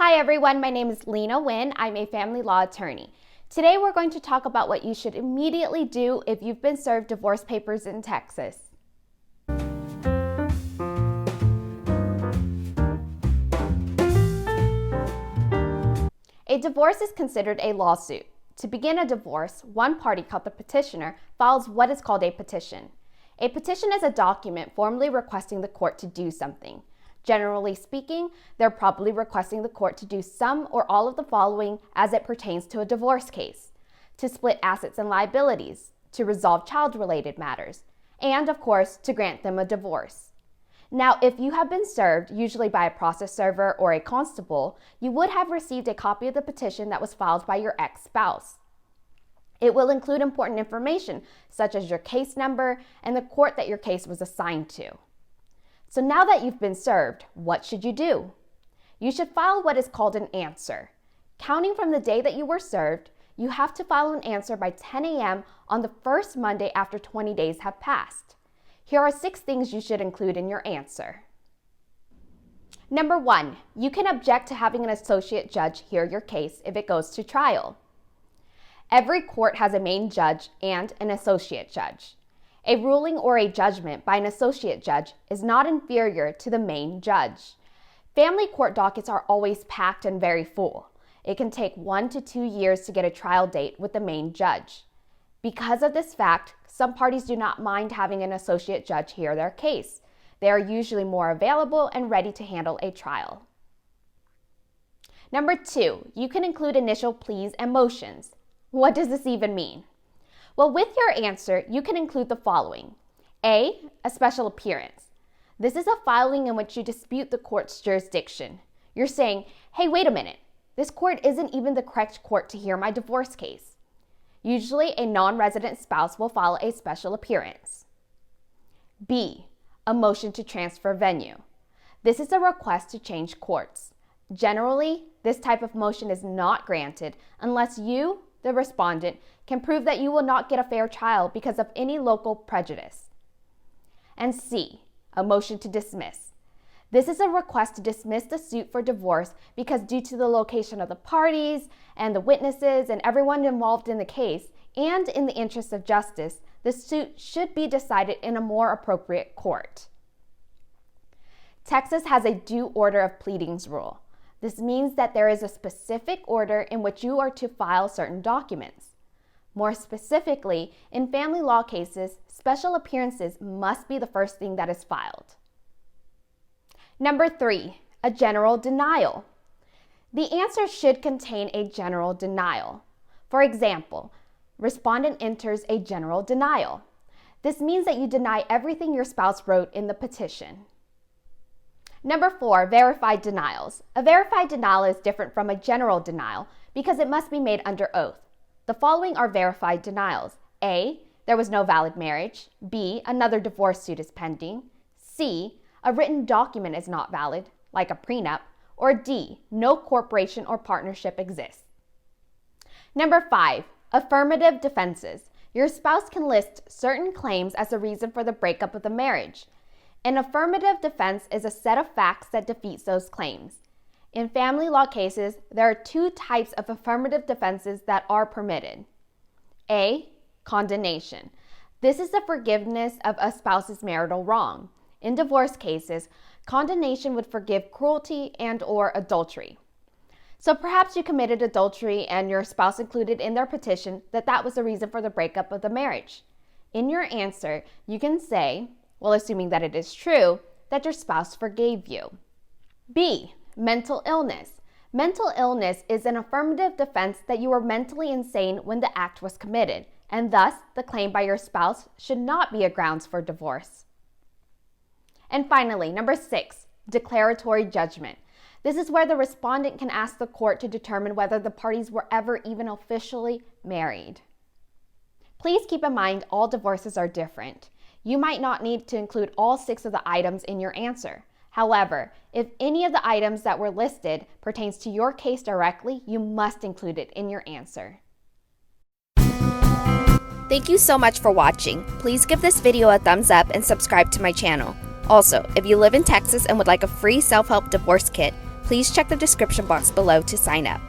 Hi everyone, my name is Lena Nguyen. I'm a family law attorney. Today we're going to talk about what you should immediately do if you've been served divorce papers in Texas. A divorce is considered a lawsuit. To begin a divorce, one party, called the petitioner, files what is called a petition. A petition is a document formally requesting the court to do something. Generally speaking, they're probably requesting the court to do some or all of the following as it pertains to a divorce case: to split assets and liabilities, to resolve child-related matters, and of course, to grant them a divorce. Now, if you have been served, usually by a process server or a constable, you would have received a copy of the petition that was filed by your ex-spouse. It will include important information, such as your case number and the court that your case was assigned to. So now that you've been served, what should you do? You should file what is called an answer. Counting from the day that you were served, you have to file an answer by 10 a.m. on the first Monday after 20 days have passed. Here are 6 things you should include in your answer. Number 1, you can object to having an associate judge hear your case if it goes to trial. Every court has a main judge and an associate judge. A ruling or a judgment by an associate judge is not inferior to the main judge. Family court dockets are always packed and very full. It can take 1 to 2 years to get a trial date with the main judge. Because of this fact, some parties do not mind having an associate judge hear their case. They are usually more available and ready to handle a trial. Number 2, you can include initial pleas and motions. What does this even mean? Well, with your answer, you can include the following. A special appearance. This is a filing in which you dispute the court's jurisdiction. You're saying, hey, wait a minute. This court isn't even the correct court to hear my divorce case. Usually, a non-resident spouse will file a special appearance. B, a motion to transfer venue. This is a request to change courts. Generally, this type of motion is not granted unless you, the respondent, can prove that you will not get a fair trial because of any local prejudice. And C, a motion to dismiss. This is a request to dismiss the suit for divorce because due to the location of the parties and the witnesses and everyone involved in the case, and in the interest of justice, the suit should be decided in a more appropriate court. Texas has a due order of pleadings rule. This means that there is a specific order in which you are to file certain documents. More specifically, in family law cases, special appearances must be the first thing that is filed. Number 3, a general denial. The answer should contain a general denial. For example, respondent enters a general denial. This means that you deny everything your spouse wrote in the petition. Number 4, verified denials. A verified denial is different from a general denial because it must be made under oath. The following are verified denials. A, there was no valid marriage. B, another divorce suit is pending. C, a written document is not valid, like a prenup. Or D, no corporation or partnership exists. Number 5, affirmative defenses. Your spouse can list certain claims as a reason for the breakup of the marriage. An affirmative defense is a set of facts that defeats those claims. In family law cases, there are 2 types of affirmative defenses that are permitted. A, condonation. This is the forgiveness of a spouse's marital wrong. In divorce cases, condonation would forgive cruelty and/or adultery. So perhaps you committed adultery and your spouse included in their petition that that was the reason for the breakup of the marriage. In your answer, you can say, well, assuming that it is true, that your spouse forgave you. B, mental illness. Mental illness is an affirmative defense that you were mentally insane when the act was committed, and thus the claim by your spouse should not be a grounds for divorce. And finally, number 6, declaratory judgment. This is where the respondent can ask the court to determine whether the parties were ever even officially married. Please keep in mind all divorces are different. You might not need to include all 6 of the items in your answer. However, if any of the items that were listed pertains to your case directly, you must include it in your answer. Thank you so much for watching. Please give this video a thumbs up and subscribe to my channel. Also, if you live in Texas and would like a free self-help divorce kit, Please check the description box below to sign up.